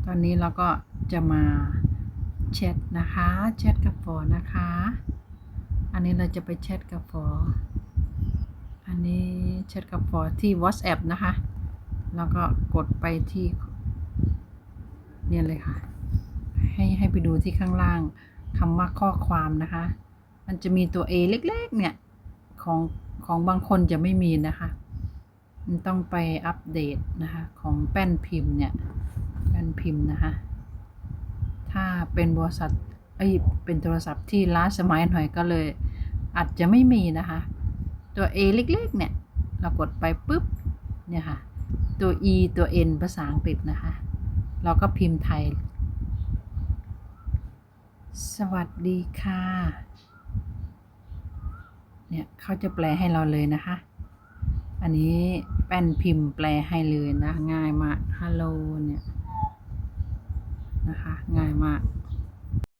อนนี้เราก็จะมาแชทนะคะแชทกับฝอนะคะอันนี้เราจะไปแชทกับฝออันนี้แชทกับฝอที่ WhatsApp นะคะแล้วก็กดไปที่เนี่ยเลยค่ะให้ไปดูที่ข้างล่างคำว่าข้อความนะคะมันจะมีตัว A เล็กๆเนี่ยของบางคนจะไม่มีนะคะมันต้องไปอัปเดตนะคะของแป้นพิมพ์เนี่ยแป้นพิมพ์นะคะถ้าเป็นบริษัทเป็นโทรศัพท์ที่ล้าสมัยหน่อยก็เลยอาจจะไม่มีนะคะตัว A เล็กๆเนี่ยเรากดไปปุ๊บเนี่ยค่ะตัว E ตัว N ภาษาอังกฤษนะคะเราก็พิมพ์ไทยสวัสดีค่ะเนี่ยเขาจะแปลให้เราเลยนะคะอันนี้แป้นพิมพ์แปลให้เลยนะง่ายมากฮัลโหลเนี่ยนะคะง่ายมาก